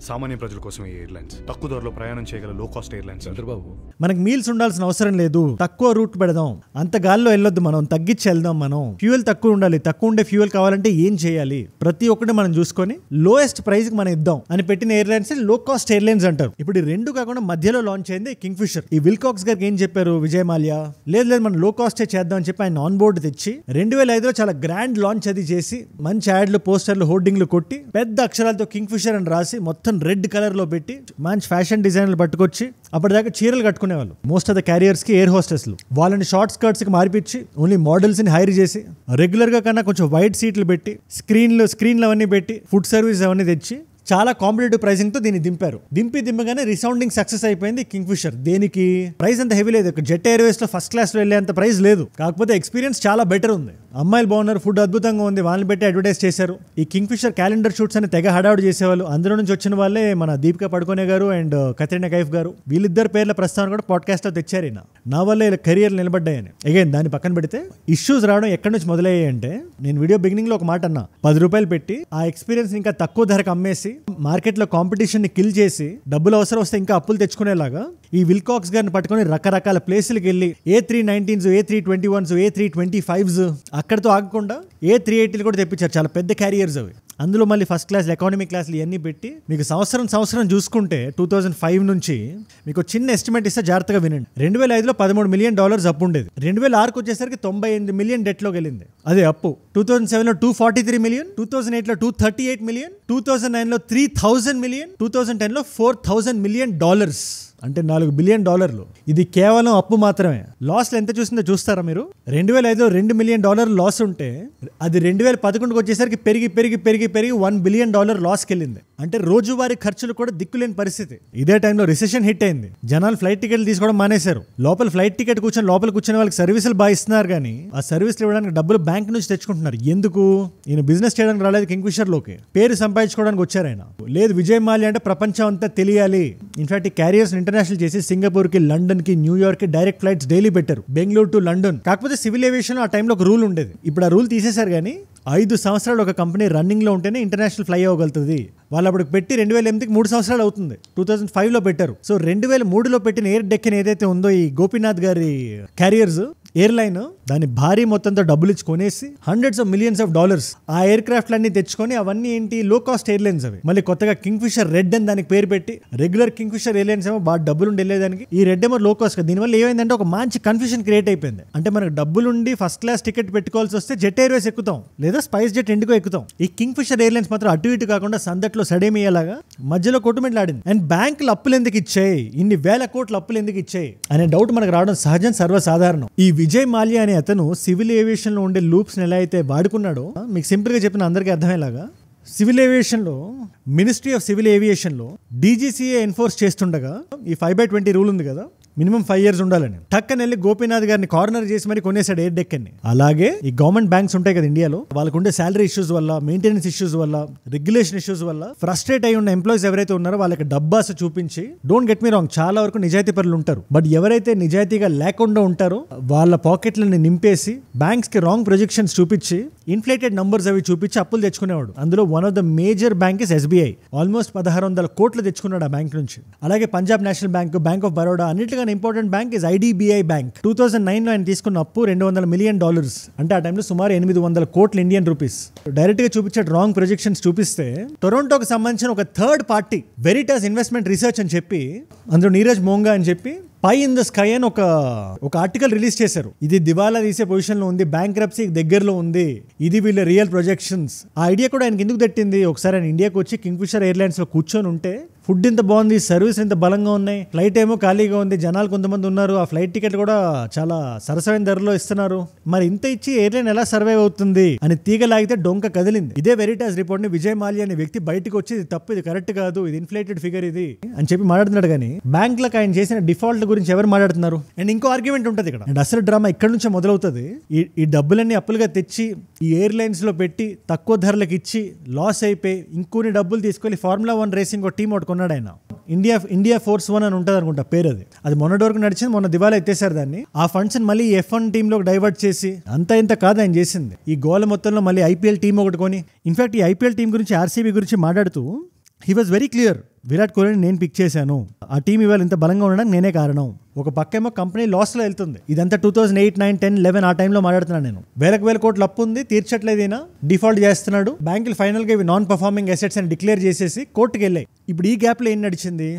Speaker 3: సామాన్య ప్రజల కోసం ఈ ఎయిర్లైన్స్, తక్కువ ధరలో ప్రయాణం చేయగల లో కాస్ట్ ఎయిర్లైన్స్.
Speaker 2: చంద్రబాబు,
Speaker 1: మనకి మీల్స్ ఉండాల్సిన అవసరం లేదు, తక్కువ రూట్ పెడదాం, అంత గాల్లో వెళ్ళొద్దు, మనం తగ్గించి వెళ్దాం, మనం ఫ్యూయల్ తక్కువ ఉండాలి, తక్కువ ఉండే ఫ్యూయల్ కావాలంటే ఏం చేయాలి, ప్రతి ఒక్కటి మనం చూసుకొని లోయెస్ట్ ప్రైస్ కి మనం ఇద్దాం అని పెట్టిన ఎయిర్లైన్స్ లో కాస్ట్ ఎయిర్లైన్స్ అంటారు. ఇప్పుడు ఈ రెండు కాకుండా మధ్యలో లాంచ్ అయింది కింగ్ ఫిషర్. ఈ విల్కాక్స్ గారికి ఏం చెప్పారు విజయ్ మాల్యా, లేదు మనం లో కాస్టే చేద్దాం అని చెప్పి ఆయన ఆన్ బోర్డు తెచ్చి 2005లో చాలా గ్రాండ్ లాంచ్ అది చేసి మంచి యాడ్లు, పోస్టర్లు, హోర్డింగ్లు కొట్టి పెద్ద అక్షరాలతో కింగ్ ఫిషర్ అని రాసి మొత్తం రెడ్ కలర్ లో పెట్టి మంచి ఫ్యాషన్ డిజైన్లు పట్టుకొచ్చి అప్పటిదాకా చీరలు కట్టుకునేవాళ్ళు మోస్ట్ ఆఫ్ ద క్యారియర్స్ కి, ఎయిర్ హోస్టెస్లు. వాళ్ళని షార్ట్ స్కర్ట్స్ కి మార్పించి ఓన్లీ మోడల్స్ ని హైర్ చేసి రెగ్యులర్ గా కన్నా కొంచెం వైడ్ సీట్లు పెట్టి స్క్రీన్లు అవన్నీ పెట్టి ఫుడ్ సర్వీస్ అవన్నీ తెచ్చి చాలా కాంపిటేటివ్ ప్రైసింగ్ తో దీన్ని దింపగానే రిసౌండింగ్ సక్సెస్ అయిపోయింది కింగ్ ఫిషర్. దేనికి ప్రైస్ అంత హెవీ లేదు, జెట్ ఎయిర్వేస్ లో ఫస్ట్ క్లాస్ లో వెళ్ళేంత ప్రైస్ లేదు, కాకపోతే ఎక్స్పీరియన్స్ చాలా బెటర్ ఉంది. అమ్మాయిలు బాగున్నారు, ఫుడ్ అద్భుతంగా ఉంది, వాళ్ళని పెట్టి అడ్వర్టైజ్ చేశారు. ఈ కింగ్ ఫిషర్ క్యాలెండర్ షూట్స్ అని తెగ హడావుడి చేసేవాళ్ళు. అందులో నుంచి వచ్చిన వాళ్ళే మన దీపికా పడుకోనే గారు అండ్ కత్రినా కైఫ్ గారు. వీళ్ళిద్దరు పేర్ల ప్రస్తావన కూడా పాడ్కాస్ట్ లో తెచ్చారు. నా వల్ల ఇలా కెరియర్ నిలబడ్డాయని. అగైన్ దాన్ని పక్కన పెడితే ఇష్యూస్ రావడం ఎక్కడి నుంచి మొదలయ్యాయి అంటే, నేను వీడియో బిగినింగ్ లో ఒక మాట అన్నా, 10 రూపాయలు పెట్టి ఆ ఎక్స్పీరియన్స్ ఇంకా తక్కువ ధరకు అమ్మేసి మార్కెట్ లో కాంపిటీషన్ ని కిల్ చేసి డబ్బులు అవసరం వస్తే ఇంకా అప్పులు తెచ్చుకునేలాగా ఈ విల్కాక్స్ గారిని పట్టుకుని రకరకాల ప్లేసులకు వెళ్ళి A319s, A321s, A325s అక్కడతో ఆగకుండా A380 కూడా తెప్పించారు. చాలా పెద్ద క్యారియర్స్ అవి. అందులో మళ్ళీ ఫస్ట్ క్లాస్, ఎకానమీ క్లాసులు ఇవన్నీ పెట్టి మీకు సంవత్సరం చూసుకుంటే 2005 నుంచి మీకు చిన్న ఎస్టిమేట్ ఇస్తే జాగ్రత్తగా వినండి. 2005లో $13 మిలియన్ అప్పు ఉండేది. 2006 వచ్చేసరికి $98 మిలియన్ డెట్ లోకి వెళ్ళింది. అదే అప్పు 2007లో $243 మిలియన్, 2008లో $238 మిలియన్, 2009లో $3000 మిలియన్, 2010లో $4000 మిలియన్, అంటే $4 బిలియన్. ఇది కేవలం అప్పు మాత్రమే. లాస్లో ఎంత చూసిందో చూస్తారా మీరు? 2005లో $2 మిలియన్ లాస్ ఉంటే అది 2011కి వచ్చేసరికి పెరిగి $1 బిలియన్ లాస్కి వెళ్ళింది. అంటే రోజువారీ ఖర్చులు కూడా దిక్కులేని పరిస్థితి. ఇదే టైంలో రిసెషన్ హిట్ అయింది. జనాలు ఫ్లైట్ టికెట్లు తీసుకోవడం మానేశారు. లోపల ఫ్లైట్ టికెట్ లోపల కూర్చొని వాళ్ళకి సర్వీసులు బాగా ఇస్తున్నారు, కానీ ఆ సర్వీసులు ఇవ్వడానికి డబ్బులు బ్యాంక్ నుంచి తెచ్చుకుంటున్నారు. ఎందుకు? ఈయన బిజినెస్ చేయడానికి రాలేదు కింగ్ ఫిషర్ లోకి, పేరు సంపాదించుకోవడానికి వచ్చారు ఆయన. లేదు విజయ్ మాల్యా అంటే ప్రపంచం అంతా తెలియాలి. ఇన్ఫాక్ట్ ఈ క్యారియర్స్ ఇంటర్నేషనల్ చేసి సింగపూర్ కి, లండన్ కి, న్యూయార్క్ కి డైరెక్ట్ ఫ్లైట్స్ డైలీ పెట్టారు, బెంగళూరు టు లండన్. కాకపోతే సివిల్ ఏవియేషన్ ఆ టైంలో ఒక రూల్ ఉండేది. ఇప్పుడు ఆ రూల్ తీసేశారు, కానీ 5 సంవత్సరాలు ఒక కంపెనీ రన్నింగ్ లో ఉంటేనే ఇంటర్నేషనల్ ఫ్లై అవ్వగలుగుతుంది. వాళ్ళు అప్పుడు పెట్టి 2008కి 3 సంవత్సరాలు అవుతుంది. 2005లో పెట్టారు. సో 2003లో పెట్టిన ఎయిర్ డెక్కన్ ఏదైతే ఉందో ఈ గోపీనాథ్ గారి క్యారియర్స్ ఎయిర్లైన్, దాన్ని భారీ మొత్తంతో డబ్బులు ఇచ్చి కొనేసి $100s of millions ఆ ఎయిర్ క్రాఫ్ట్ అన్ని తెచ్చుకొని అవన్నీ ఏంటి లో కాస్ట్ ఎయిర్లైన్స్ అవి. మళ్ళీ కొత్తగా కింగ్ ఫిషర్ రెడ్ అని దానికి పేరు పెట్టి, రెగ్యులర్ కింగ్ ఫిషర్ ఎయిర్లైన్స్ ఏమో బాగా డబ్బులుండి వెళ్ళేదానికి, ఈ రెడ్ ఏమో లో కాస్ట్. దీనివల్ల ఏమైందంటే ఒక మంచి కన్ఫ్యూజన్ క్రియేట్ అయిపోయింది. అంటే మనకు డబ్బులుండి ఫస్ట్ క్లాస్ టికెట్ పెట్టుకోవాల్సి వస్తే జెట్ ఎయిర్వేస్ ఎక్కుతాం, లేదా స్పైస్ జెట్ ఇండిగో ఎక్కుతాం. ఈ కింగ్ ఫిషర్ ఎయిర్లైన్స్ మాత్రం అటు ఇటు కాకుండా సందట్లో సడేమియ్యేలాగా మధ్యలో కొట్టుమిట్లాడింది. అండ్ బ్యాంకులు అప్పులు ఎందుకు ఇచ్చాయి, ఇన్ని వేల కోట్ల అప్పులు ఎందుకు ఇచ్చాయి అనే డౌట్ మనకు రావడం సహజం, సర్వసాధారణం. ఈ విజయ్ మాల్యా అనే అతను సివిల్ ఏవియేషన్ లో ఉండే లూప్స్ ఎలా అయితే వాడుకున్నాడో, మీకు సింపుల్ గా చెప్పిన అందరికీ అర్థమయ్యేలాగా, సివిల్ ఏవియేషన్ లో మినిస్ట్రీ ఆఫ్ సివిల్ ఏవియేషన్ లో DGCA ఎన్ఫోర్స్ చేస్తుండగా ఈ 5/20 రూల్ ఉంది కదా, మినిమం 5 years ఉండాలని టక్కన వెళ్ళి గోపీనాథ్ గారిని కార్నర్ చేసి మరి కొనేసాడు ఎయిర్ డెక్కన్ ని. అలాగే ఈ గవర్నమెంట్ బ్యాంక్స్ ఉంటాయి కదా ఇండియాలో, వాళ్ళకు ఉండే శాలరీ ఇష్యూస్ వల్ల, మెయింటెనెన్స్ ఇష్యూస్ వల్ల, రెగ్యులేషన్ ఇష్యూస్ వల్ల ఫ్రస్ట్రేట్ అయి ఉన్న ఎంప్లాయీస్ ఎవరైతే ఉన్నారో వాళ్ళకి డబ్బాస్ చూపించి, డోంట్ గెట్ మీ రాంగ్, చాలా వరకు నిజాయితీ పరులు ఉంటారు, బట్ ఎవరైతే నిజాయితీగా లేకుండా ఉంటారో వాళ్ళ పాకెట్లని నింపేసి బ్యాంక్స్ కి రాంగ్ ప్రొజెక్షన్స్ చూపించి, ఇన్ఫ్లేటెడ్ నంబర్స్ అవి చూపించి అప్పులు తెచ్చుకునేవాడు. అందులో one of the major bank is SBI. Almost 1600 కోట్లు తెచ్చుకున్నాడు ఆ బ్యాంక్ నుంచి. అలాగే Punjab national bank, bank of Baroda, అన్నిటిగా important bank is IDBI bank. 2009లో ఆయన తీసుకున్న అప్పు $200 మిలియన్. అంటే ఆ టైంలో సుమారు 800 కోట్ల ఇండియన్ రూపీస్. డైరెక్ట్ గా చూపించాడు రాంగ్ ప్రొజెక్షన్స్ చూపిస్తే, టొరంటోకి సంబంధించిన ఒక third party Veritas investment research అని చెప్పి, అందులో నీరజ్ మోంగా అని చెప్పి పై ఇన్ ద స్కై అని ఒక ఆర్టికల్ రిలీజ్ చేశారు. ఇది దివాలా తీసే పొజిషన్ లో ఉంది, బ్యాంక్రప్సీ దగ్గరలో ఉంది, ఇది వీళ్ళ రియల్ ప్రొజెక్షన్స్. ఆ ఐడియా కూడా ఆయనకి ఎందుకు తట్టింది, ఒకసారి ఆయన ఇండియాకి వచ్చి కింగ్ ఫిషర్ ఎయిర్లైన్స్ లో కూర్చొని ఉంటే, ఫుడ్ ఇంత బాగుంది, సర్వీస్ ఇంత బలంగా ఉన్నాయి, ఫ్లైట్ ఏమో ఖాళీగా ఉంది, జనాలు కొంతమంది ఉన్నారు, ఆ ఫ్లైట్ టికెట్ కూడా చాలా సరసమైన ధరలో ఇస్తున్నారు, మరి ఇంత ఇచ్చి ఎయిర్లైన్ ఎలా సర్వైవ్ అవుతుంది అని తీగలాగితే డొంక కదిలింది. ఇదే వెరిటాస్ రిపోర్ట్ ని విజయ్ మాల్యా అనే వ్యక్తి బయటకు వచ్చి, ఇది తప్పు, ఇది కరెక్ట్ కాదు, ఇది ఇన్ఫ్లేటెడ్ ఫిగర్ ఇది అని చెప్పి మాట్లాడుతున్నాడు. కానీ బ్యాంకులకు ఆయన చేసిన డిఫాల్ట్ గురించి ఎవరు మాట్లాడుతున్నారు? అండ్ ఇంకో ఆర్గ్యుమెంట్ ఉంటుంది ఇక్కడ, అండ్ అసలు డ్రామా ఇక్కడ నుంచే మొదలవుతుంది. ఈ డబ్బులన్నీ అప్పులుగా తెచ్చి ఈ ఎయిర్లైన్స్ లో పెట్టి తక్కువ ధరలకు ఇచ్చి లాస్ అయిపోయి ఇంకొన్ని డబ్బులు తీసుకెళ్లి Formula 1 రేసింగ్ ఒక టీం ఒకటి కొన్నాడు ఆయన. ఇండియా ఫోర్స్ 1 అని ఉంటుంది అనుకుంటా పేరు. అది మొన్నటి వరకు నడిచింది, మొన్న దివాలా ఎత్తేసారు దాన్ని. ఆ ఫండ్స్ మళ్ళీ F1 టీమ్ లోకి డైవర్ట్ చేసి, అంత ఇంత కాదు ఆయన చేసింది. ఈ గోల మొత్తంలో మళ్ళీ IPL టీం ఒకటి కొని, ఇన్ఫాక్ట్ ఈ IPL టీం గురించి, RCB గురించి మాట్లాడుతూ he was very clear, Virat కోహ్లీని నేను పిక్ చేశాను, ఆ టీం ఇవాళ ఇంత బలంగా ఉండడానికి నేనే కారణం. ఒక పక్కేమో కంపెనీ లాస్లో వెళ్తుంది. ఇదంతా 2008, 9, 10, 11 ఆ టైంలో మాట్లాడుతున్నాను నేను. వేల కోట్లు అప్పు ఉంది, తీర్చట్లేదు, ఈయన డిఫాల్ట్ చేస్తున్నాడు. బ్యాంకులు ఫైనల్గా ఇవి నాన్ పర్ఫార్మింగ్ అసెట్స్ అని డిక్లేర్ చేసేసి కోర్టుకు వెళ్ళాయి. ఇప్పుడు ఈ గ్యాప్లో ఏం నడిచింది,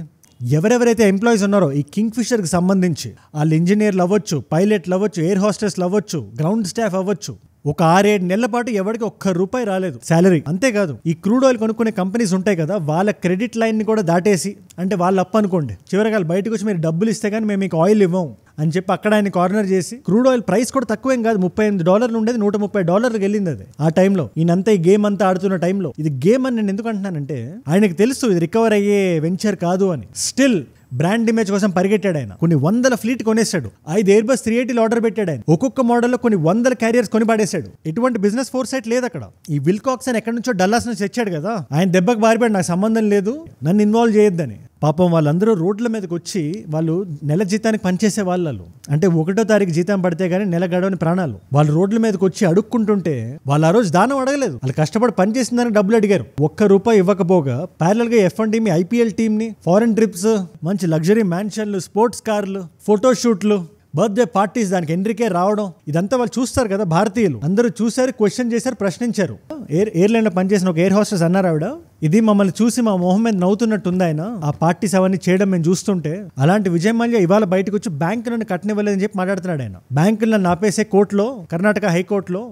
Speaker 1: ఎవరెవరైతే ఎంప్లాయీస్ ఉన్నారో ఈ కింగ్ ఫిషర్కి సంబంధించి వాళ్ళు ఇంజనీర్లు అవ్వచ్చు, పైలట్లు అవ్వచ్చు, ఎయిర్ హోస్టెస్లు అవ్వచ్చు, గ్రౌండ్ స్టాఫ్ అవ్వచ్చు, ఒక 6-7 నెలల పాటు ఎవరికి ₹1 రాలేదు శాలరీ. అంతేకాదు ఈ క్రూడ్ ఆయిల్ కొనుక్కునే కంపెనీస్ ఉంటాయి కదా, వాళ్ళ క్రెడిట్ లైన్ ని కూడా దాటేసి, అంటే వాళ్ళ అప్పు అనుకోండి, చివరికి వాళ్ళు బయటకు వచ్చి మీరు డబ్బులు ఇస్తే కానీ మేము మీకు ఆయిల్ ఇవ్వం అని చెప్పి అక్కడ ఆయన కార్నర్ చేసి, క్రూడ్ ఆయిల్ ప్రైస్ కూడా తక్కువేం కాదు, $38 ఉండేది $130 వెళ్ళింది అది ఆ టైంలో. ఈయనంతా ఈ గేమ్ అంతా ఆడుతున్న టైంలో. ఇది గేమ్ అని నేను ఎందుకు అంటున్నానంటే, ఆయనకు తెలుసు ఇది రికవర్ అయ్యే వెంచర్ కాదు అని. స్టిల్ బ్రాండ్ ఇమేజ్ కోసం పరిగెట్టాడు ఆయన. కొన్ని 100 ఫ్లీట్ కొనేసాడు, 5 Airbus 380 ఆర్డర్ పెట్టాడు ఆయన. ఒక్కొక్క మోడల్లో కొన్ని 100 క్యారియర్స్ కొని పడేశాడు. ఎటువంటి బిజినెస్ ఫోర్సైట్ లేదు అక్కడ. ఈ విల్కాక్స్ అని ఎక్కడి నుంచో డల్లాస్ నుంచి తెచ్చాడు కదా, ఆయన దెబ్బకు బారిపోయాడు, నాకు సంబంధం లేదు, నన్ను ఇన్వాల్వ్ చేయొద్దని. పాపం వాళ్ళందరూ రోడ్ల మీదకి వచ్చి, వాళ్ళు నెల జీతానికి పనిచేసే వాళ్ళు, అంటే 1వ తారీఖు జీతం పడితే గానీ నెల గడవని ప్రాణాలు, వాళ్ళు రోడ్ల మీదకి వచ్చి అడుక్కుంటుంటే వాళ్ళు ఆ రోజు దానం అడగలేదు, వాళ్ళు కష్టపడి పనిచేసిన దానికి డబ్బులు అడిగారు. ₹1 ఇవ్వకపోగా ప్యారల్ గా F1 టీమ్, IPL టీమ్ ని, ఫారెన్ ట్రిప్స్, మంచి లగ్జరీ మ్యాన్షన్లు, స్పోర్ట్స్ కార్లు, ఫోటోషూట్లు, బర్త్డే పార్టీస్, దానికి ఎంట్రీకే రావడం, ఇదంతా వాళ్ళు చూస్తారు కదా భారతీయులు. అందరూ చూశారు, క్వశ్చన్ చేశారు, ప్రశ్నించారు. ఎయిర్లైన్ లో పనిచేసిన ఒక ఎయిర్ హోస్టెస్ అన్నారు, ఆవిడ ఇది మమ్మల్ని చూసి మా మొహం మీద నవ్వుతున్నట్టుంది ఆయన, ఆ పార్టీస్ అవన్నీ చేయడం మేము చూస్తుంటే. అలాంటి విజయ్ మాల్యా ఇవాళ బయటకు వచ్చి బ్యాంకులను కట్టనివ్వలేదని చెప్పి మాట్లాడుతున్నాడు ఆయన. బ్యాంకులను ఆపేసే కోర్టులో, కర్ణాటక హైకోర్టులో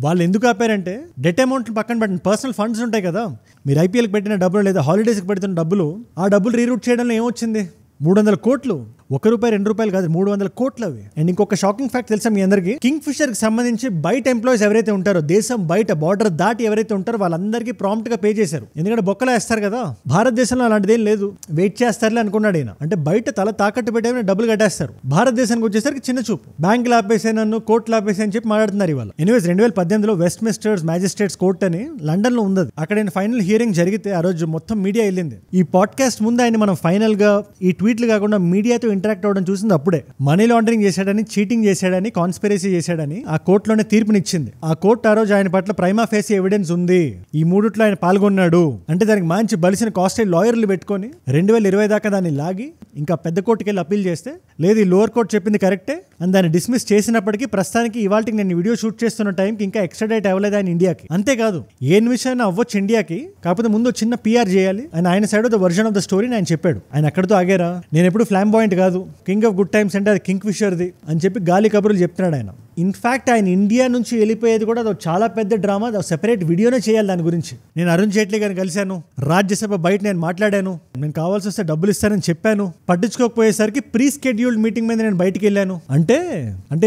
Speaker 1: వాళ్ళు ఎందుకు ఆపారంటే, డెట్ అమౌంట్ పక్కన పెట్టిన పర్సనల్ ఫండ్స్ ఉంటాయి కదా, మీరు IPLకి పెట్టిన డబ్బులు లేదా హాలిడేస్కి పెడుతున్న డబ్బులు, ఆ డబ్బులు రీరూట్ చేయడంలో ఏమొచ్చింది, 300 కోట్లు. ₹1, ₹2 కాదు, 300 కోట్లు అవి. అండ్ ఇంకొక షాకింగ్ ఫ్యాక్ట్ తెలుసా మీ అందరికీ, కింగ్ ఫిషర్ కి సంబంధించి బయట ఎంప్లాయీస్ ఎవరైతే ఉంటారో, దేశం బయట బార్డర్ దాటి ఎవరైతే ఉంటారో వాళ్ళందరికీ ప్రాంప్ట్ గా పే చేశారు. ఎందుకంటే బొక్కలా వేస్తారు కదా, భారతదేశంలో అలాంటిదేం లేదు, వెయిట్ చేస్తారులే అనుకున్నాడు ఆయన. అంటే బయట తల తాకట్టు పెట్టే డబ్బులు కట్టేస్తారు. భారతదేశానికి వచ్చేసరికి చిన్న చూపు, బ్యాంకులు ఆపేసే నన్ను, కోర్టులు ఆపేసే అని చెప్పి మాట్లాడుతున్నారు ఇవాళ. ఎనీవేస్ 2018లో వెస్ట్ మినిస్టర్స్ మ్యాజిస్ట్రేట్స్ కోర్ట్ అని లండన్ లో ఉంది. అక్కడ ఫైనల్ హియరింగ్ జరిగితే ఆ రోజు మొత్తం మీడియా వెళ్ళింది. ఈ పాడ్కాస్ట్ ముందు ఆయన మనం ఫైనల్ గా ఈ ట్వీట్లు కాకుండా మీడియాతో ఇంటరాక్ట్ అవ్వడం చూసింది అప్పుడే. మనీ లాండరింగ్ చేశాడని, చీటింగ్ చేశాడని, కాన్స్పిరసీ చేశాడని ఆ కోర్టులోనే తీర్పునిచ్చింది. ఆ కోర్టు ఆ రోజు ఆయన పట్ల ప్రైమా ఫేసి ఎవిడెన్స్ ఉంది, ఈ మూడిట్లో ఆయన పాల్గొన్నాడు అంటే దానికి మంచి బలిసిన కాస్ట్లీ లాయర్లు పెట్టుకొని 2020 దాకా దాన్ని లాగి ఇంకా పెద్ద కోర్టుకి వెళ్ళి అప్పీల్ చేస్తే, లేదు ఈ లోవర్ కోర్టు చెప్పింది కరెక్టే అని దాన్ని డిస్మిస్ చేసినప్పటికీ ప్రస్తుతానికి ఇవాళకి నేను వీడియో షూట్ చేస్తున్న టైంకి ఇంకా ఎక్స్ట్రాడేట్ అవ్వలేదు ఆయన ఇండియాకి. అంతేకాదు ఏ నిమిషం అవ్వచ్చు ఇండియాకి, కాకపోతే ముందు చిన్న PR చేయాలి అని ఆయన side of the version of the story ఆయన చెప్పాడు. ఆయన అక్కడితో ఆగారా, నేను ఎప్పుడు ఫ్లాంబాయింట్ కాదు, కింగ్ ఆఫ్ గుడ్ టైమ్స్ అంటే అది కింగ్ ఫిషర్ది అని చెప్పి గాలి కబుర్లు చెప్తున్నాడు ఆయన. ఇన్ఫాక్ట్ ఆయన ఇండియా నుంచి వెళ్ళిపోయేది కూడా అది చాలా పెద్ద డ్రామా, అది సెపరేట్ వీడియోనే చేయాలి దాని గురించి. నేను అరుణ్ జైట్లీ గారిని కలిశాను, రాజ్యసభ బయట నేను మాట్లాడాను, నేను కావాల్సి వస్తే డబ్బులు ఇస్తానని చెప్పాను, పట్టించుకోకపోయేసరికి ప్రీ స్కెడ్యూల్డ్ మీటింగ్ మీద నేను బయటికి వెళ్ళాను అంటే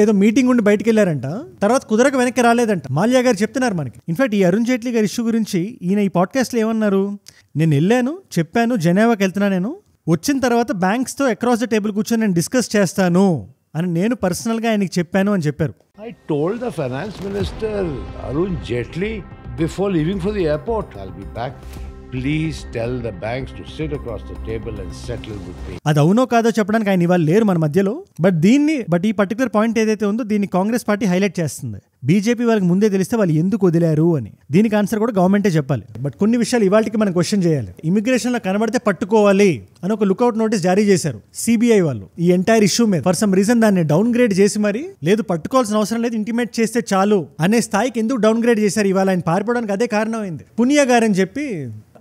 Speaker 1: ఏదో మీటింగ్ ఉండి బయటికి వెళ్ళారంట, తర్వాత కుదరక వెనక్కి రాలేదంట. మాల్యా గారు చెప్తున్నారు మనకి. ఇన్ఫాక్ట్ ఈ అరుణ్ జైట్లీ గారి ఇష్యూ గురించి ఈయన ఈ పాడ్కాస్ట్ లో ఏమన్నారు, నేను వెళ్ళాను, చెప్పాను, జెనీవాకి వెళ్తున్నా, నేను వచ్చిన తర్వాత బ్యాంక్స్తో అక్రాస్ ద టేబుల్ కూర్చొని నేను డిస్కస్ చేస్తాను అని నేను పర్సనల్గా ఆయనకి చెప్పాను అని చెప్పారు.
Speaker 2: I told the finance minister, Arun Jaitley, before leaving for the airport, I'll be back. Please tell the banks to sit across the table and settle with me.
Speaker 1: అది అవునో కాదో చెప్పడానికి ఆయన ఇవాళ లేరు మన మధ్యలో. బట్ ఈ పర్టికులర్ పాయింట్ ఏదైతే ఉందో దీన్ని కాంగ్రెస్ పార్టీ హైలైట్ చేస్తుంది. బీజేపీ వాళ్ళకి ముందే తెలిస్తే వాళ్ళు ఎందుకు వదిలారు అని. దీనికి ఆన్సర్ కూడా గవర్నమెంటే చెప్పాలి. బట్ కొన్ని విషయాలు ఇవాళకి మనం క్వశ్చన్ చేయాలి. ఇమిగ్రేషన్ లో కనబడితే పట్టుకోవాలి అని ఒక లుకౌట్ నోటీస్ జారీ చేశారు CBI వాళ్ళు ఈ ఎంటైర్ ఇష్యూ మీద. ఫర్ సమ్ రీజన్ దాన్ని డౌన్ గ్రేడ్ చేసి మరి లేదు పట్టుకోవాల్సిన అవసరం లేదు, ఇంటిమేట్ చేస్తే చాలు అనే స్థాయికి ఎందుకు డౌన్ గ్రేడ్ చేశారు ఇవాళ? ఆయన పారిపోవడానికి అదే కారణం అయింది. పునియా గారని చెప్పి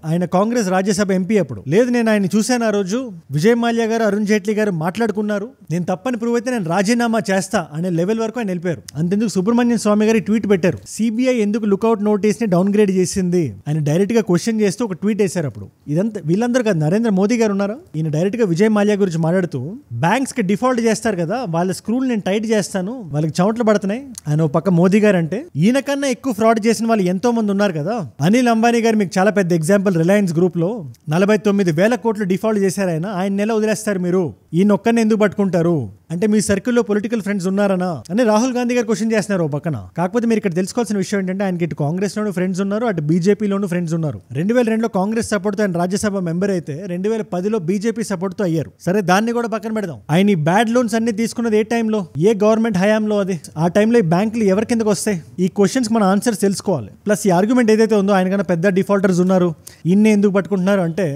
Speaker 1: ఆయన కాంగ్రెస్ రాజ్యసభ ఎంపీ అప్పుడు. లేదు నేను ఆయన చూశాను ఆ రోజు, విజయ్ మాల్యా గారు అరుణ్ జైట్లీ గారు మాట్లాడుకున్నారు, నేను తప్పని ప్రూవ్ అయితే నేను రాజీనామా చేస్తా అనే లెవెల్ వరకు ఆయన వెళ్ళిపోయారు. అంతెందుకు సుబ్రహ్మణ్యం స్వామి గారు ట్వీట్ పెట్టారు, CBI ఎందుకు లుకౌట్ నోటీస్ ని డౌన్ గ్రేడ్ చేసింది ఆయన డైరెక్ట్ గా క్వశ్చన్ చేస్తూ ఒక ట్వీట్ వేశారు. అప్పుడు ఇదంతా వీళ్ళందరూ కాదు, నరేంద్ర మోదీ గారు ఉన్నారా, ఈయన డైరెక్ట్ గా విజయ్ మాల్యా గురించి మాట్లాడుతూ బ్యాంక్స్ కి డిఫాల్ట్ చేస్తారు కదా, వాళ్ళ స్క్రూలు నేను టైట్ చేస్తాను, వాళ్ళకి చెమటలు పడుతున్నాయి ఆయన ఒక పక్క మోదీ గారు అంటే, ఈయన కన్నా ఎక్కువ ఫ్రాడ్ చేసిన వాళ్ళు ఎంతో మంది ఉన్నారు కదా. అనిల్ అంబానీ గారు మీకు చాలా పెద్ద ఎగ్జాంపుల్. రిలయన్స్ గ్రూప్ లో 49,000 కోట్లు డిఫాల్ట్ చేశారు ఆయన నెల వదిలేస్తారు మీరు, ఈయన ఒక్కరిని ఎందుకు పట్టుకుంటారు అంటే మీ సర్కిల్లో పొలిటికల్ ఫ్రెండ్స్ ఉన్నారనా అని రాహుల్ గాంధీ గారు క్వశ్చన్ చేస్తున్నారు ఓ పక్కన. కాకపోతే మీరు ఇక్కడ తెలుసుకోవాల్సిన విషయం ఏంటంటే ఆయనకి ఇటు కాంగ్రెస్ లోను ఫ్రెండ్స్ ఉన్నారు, అటు బీజేపీలోను ఫ్రెండ్స్ ఉన్నారు. 2002లో కాంగ్రెస్ సపోర్ట్ తో ఆయన రాజ్యసభ మెంబర్ అయితే 2010లో బీజేపీ సపోర్ట్ తో అయ్యారు. సరే దాన్ని కూడా పక్కన పెడదాం. ఆయన ఈ బ్యాడ్ లోన్స్ అన్ని తీసుకున్నది ఏ టైంలో, ఏ గవర్నమెంట్ హయాంలో, అది ఆ టైంలో ఈ బ్యాంకులు ఎవరి కిందకు వస్తాయి? ఈ క్వశ్చన్స్ మన ఆన్సర్స్ తెలుసుకోవాలి. ప్లస్ ఈ ఆర్గ్యుమెంట్ ఏదైతే ఉందో ఆయన కన్నా పెద్ద డిఫాల్టర్స్ ఉన్నారు, ఇన్ని ఎందుకు పట్టుకుంటున్నారు అంటే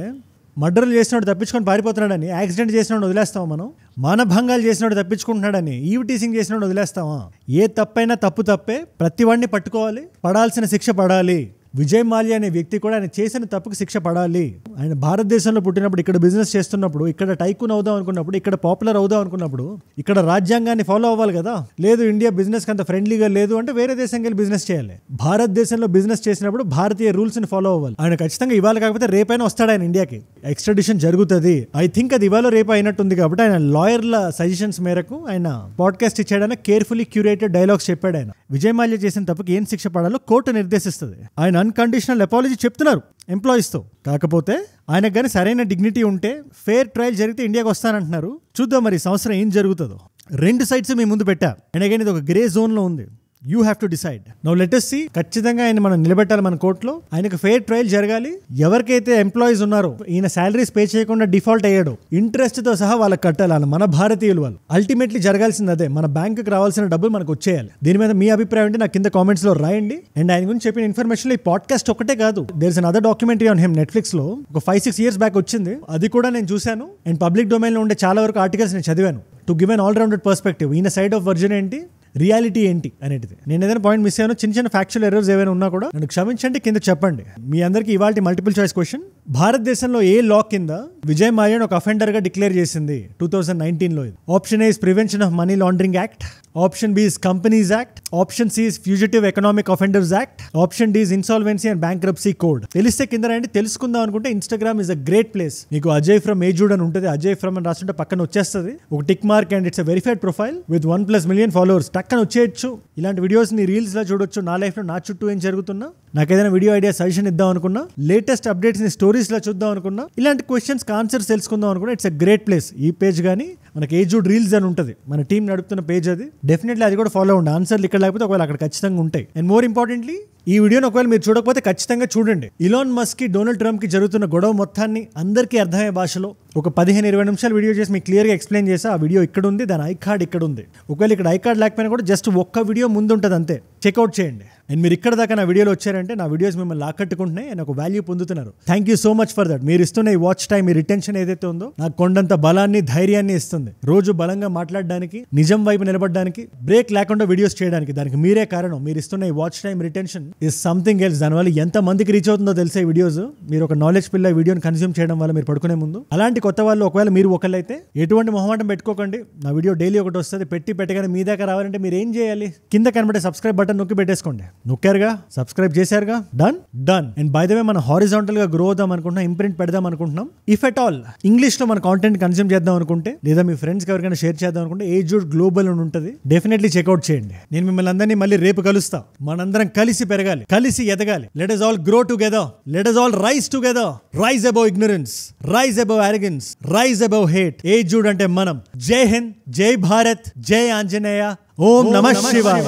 Speaker 1: మర్డర్లు చేసినోడు తప్పించుకొని పారిపోతున్నాడని, యాక్సిడెంట్ చేసినోడు వదిలేస్తామా మనం? మానభంగాలు చేసినోడు తప్పించుకుంటున్నాడని, ఈవ్ టీసింగ్ చేసినోడు వదిలేస్తామా? ఏ తప్పైనా తప్పే, ప్రతి వాడిని పట్టుకోవాలి, పడాల్సిన శిక్ష పడాలి. విజయ్ మాల్యా అనే వ్యక్తి కూడా ఆయన చేసిన తప్పుకు శిక్ష పడాలి. ఆయన భారతదేశంలో పుట్టినప్పుడు, ఇక్కడ బిజినెస్ చేస్తున్నప్పుడు, ఇక్కడ టైకూన్ అవుదాం అనుకున్నప్పుడు, ఇక్కడ పాపులర్ అవుదాం అనుకున్నప్పుడు, ఇక్కడ రాజ్యాంగాన్ని ఫాలో అవ్వాలి కదా. లేదు ఇండియా బిజినెస్ అంత ఫ్రెండ్లీగా లేదు అంటే వేరే దేశంకి వెళ్ళి బిజినెస్ చేయాలి. భారతదేశంలో బిజినెస్ చేసినప్పుడు భారతీయ రూల్స్ ని ఫాలో అవ్వాలి. ఆయన ఖచ్చితంగా ఇవాళ కాకపోతే రేపైనా వస్తాడు ఆయన ఇండియాకి. ఎక్స్ట్రాడిషన్ జరుగుతుంది. ఐ థింక్ అది ఇవాళ రేపు అయినట్టుంది. కాబట్టి ఆయన లాయర్ల సజెషన్స్ మేరకు ఆయన పాడ్కాస్ట్ ఇచ్చాడని కేర్ఫుల్లీ క్యూరేటెడ్ డైలాగ్స్ చెప్పాడు. ఆయన విజయ్ మాల్యా చేసిన తప్పుకి ఏం శిక్ష పడాలో కోర్టు నిర్దేశిస్తుంది. ఆయన అన్కండిషనల్ అపాలజీ చెప్తున్నారు ఎంప్లాయీస్తో. కాకపోతే ఆయనకు కానీ సరైన డిగ్నిటీ ఉంటే ఫేర్ ట్రయల్ జరిగితే ఇండియాకి వస్తానంటున్నారు. చూద్దాం మరి సంవత్సరం ఏం జరుగుతుందో. 2 సైడ్స్ మీ ముందు పెట్టా. అండ్ అగైన్ ఇది ఒక గ్రే జోన్లో ఉంది. You have to decide. Now let us see. ఖచ్చితంగా ఆయన మనం నిలబెట్టాలి మన కోర్టులో. ఆయనకు ఫెయిర్ ట్రయల్ జరగాలి. ఎవరికైతే ఎంప్లాయీస్ ఉన్నారో ఈయన శాలరీస్ పే చేయకుండా డిఫాల్ట్ అయ్యాడు, ఇంట్రెస్ట్ తో సహా వాళ్ళకి కట్టాలి. మన భారతీయులు వాళ్ళు. అల్టిమేట్లీ జరగాల్సింది అదే. మన బ్యాంకుకి రావాల్సిన డబ్బులు మనకు వచ్చేయాలి. దీని మీద మీ అభిప్రాయం అంటే నాకు కింద కామెంట్స్ లో రాయండి. అండ్ ఆయన గురించి చెప్పిన ఇన్ఫర్మేషన్ ఈ పాడ్కాస్ట్ ఒకటే కాదు, there is another documentary on him Netflix లో. ఒక 5-6 years బ్యాక్ వచ్చింది. అది కూడా నేను చూశాను. అండ్ పబ్లిక్ డొమైన్ లో ఉండే చాలా వరకు ఆర్టికల్స్ నేను చదివాను. To give an all rounded perspective. ఈయన సైడ్ ఆఫ్ వర్జన్ ఏంటి, రియాలిటీ ఏంటి అనేది. నేను ఏదైనా పాయింట్ మిస్ అయ్యాను, చిన్న ఫ్యాక్చువల్ ఎర్రర్స్ ఏమైనా ఉన్నా కూడా నన్ను క్షమించండి, కింద చెప్పండి. మీ అందరికీ ఇవాళ మల్టిపుల్ చాయిస్ క్వశ్చన్. భారతదేశంలో ఏ లా కింద విజయ్ మాల్యాను ఒక అఫెండర్ గా డిక్లేర్ చేసింది 2019లో? Option A is prevention of money laundering act, option B is companies act, option C is fugitive economic offenders act, option D is insolvency and bankruptcy code. తెలిస్తే కింద రండి. తెలుసుకుందాం అనుకుంటే Instagram is a great place. మీకు Ajay from ఏజూడ్ అని ఉంటుంది. Ajay from అని రాస్తుంటే పక్కన వచ్చేస్తుంది ఒక tick mark and it's a verified profile with 1+ million followers. టక్కన వచ్చేయచ్చు. ఇలాంటి వీడియోస్ ని రీల్స్ లో చూడొచ్చు. నా లైఫ్ లో నా చుట్టూ ఏం జరుగుతున్నా, నాకు ఏదైనా వీడియో ఐడియా సజెషన్ ఇద్దాం అనుకున్నా, లేటెస్ట్ అప్డేట్స్ ని స్టోరీస్ లో చూద్దాం అనుకున్నా, ఇలాంటి క్వశ్చన్స్ ఆన్సర్స్ తెలుసుకుందాం అనుకున్నా, ఇట్స్ అ గ్రేట్ ప్లేస్. ఈ పేజ్ కానీ మనకి ఏజూడ్ రీల్స్ అని ఉంటుంది, మన టీం నడుపుతున్న పేజ్ అది. డెఫినెట్లీ అది కూడా ఫాలో ఉండే. ఆన్సర్లు ఇక్కడ లేకపోతే ఒకవేళ అక్కడ ఖచ్చితంగా ఉంటాయి. అండ్ మోర్ ఇంపార్టెంట్లీ ఈ వీడియోని ఒకవేళ మీరు చూడకపోతే ఖచ్చితంగా చూడండి. ఇలాన్ మస్క్ కి డొనాల్డ్ ట్రంప్ కి జరుగుతున్న గొడవ మొత్తాన్ని అందరికీ అర్థమయ్యే భాషలో ఒక 15-20 నిమిషాలు వీడియో చేసి మీకు క్లియర్గా ఎక్స్ప్లెయిన్ చేసి ఆ వీడియో ఇక్కడ ఉంది, దాని ఐ కార్డ్ ఇక్కడ ఉంది. ఒకవేళ ఇక్కడ ఐ కార్డ్ లేకపోయినా కూడా జస్ట్ ఒక్క వీడియో ముందు ఉంటుంది అంతే, చెక్అవుట్ చేయండి. అండ్ మీరు ఇక్కడ దాకా నా వీడియోలో వచ్చారంటే నా వీడియోస్ మిమ్మల్ని ఆకట్టుకుంటున్నాయి అండ్ ఒక వాల్యూ పొందుతున్నారు. Thank you so much for that. మీరు ఇస్తున్న ఈ వాచ్ టైం, మీ రిటెన్షన్ ఏదైతే ఉందో నాకు కొండంత బలాన్ని, ధైర్యాన్ని ఇస్తుంది. రోజు బలంగా మాట్లాడడానికి, నిజం వైపు నిలబడడానికి, బ్రేక్ లేకుండా వీడియోస్ చేయడానికి. దానికి మీరే కారణం. మీరు ఇస్తున్న ఈ watch time retention is something else. దానివల్ల ఎంత మందికి రీచ్ అవుతుందో తెలిసే వీడియోస్. మీరు ఒక నాలెడ్జ్ పిల్ల వీడియోని కన్స్యూమ్ చేయడం వల్ల మీరు పడుకునే ముందు. అలాంటి కొత్త వాళ్ళు ఒకవేళ మీరు ఒకళ్ళైతే ఎటువంటి మొహమాటం పెట్టుకోకండి. నా వీడియో డైలీ ఒకటి వస్తుంది. పెట్టగానే మీ దాకా రావాలంటే మీరు ఏం చేయాలి, కింద కనబడే సబ్స్క్రైబ్ బటన్ నొక్కి పెట్టేసుకోండి. నొక్కారుగా, సబ్స్క్రైబ్ చేశారుగా, done. And by the way మనం హారిజాంటల్ గా గ్రో అవుదాం అనుకుంటున్నాం, ఇంప్రింట్ పెడదాం అనుకుంటున్నాం. ఇఫ్ ఎట్ ఆల్ ఇంగ్లీష్ లో మన కాంటెంట్ కన్స్యూమ్ చేద్దాం అనుకుంటే, లేదా మీ ఫ్రెండ్స్ కి ఎవరికైనా షేర్ చేద్దాం అనుకుంటే ఏజూడ్ గ్లోబల్ అని ఉంటుంది. డెఫినెట్లీ చెక్అవుట్ చేయండి. నేను మిమ్మల్ని అందరినీ మళ్ళీ రేపు కలుస్తా. మనందరం కలిసి పెరగాలి, కలిసి ఎదగాలి. Let us all grow together. Let us all rise together. Rise above ignorance. Rise above arrogance. Rise above hate. ఏజూడ్ అంటే మనం. జై హింద్, జై భారత్, జై ఆంజనేయ, ఓం నమః శివాయ.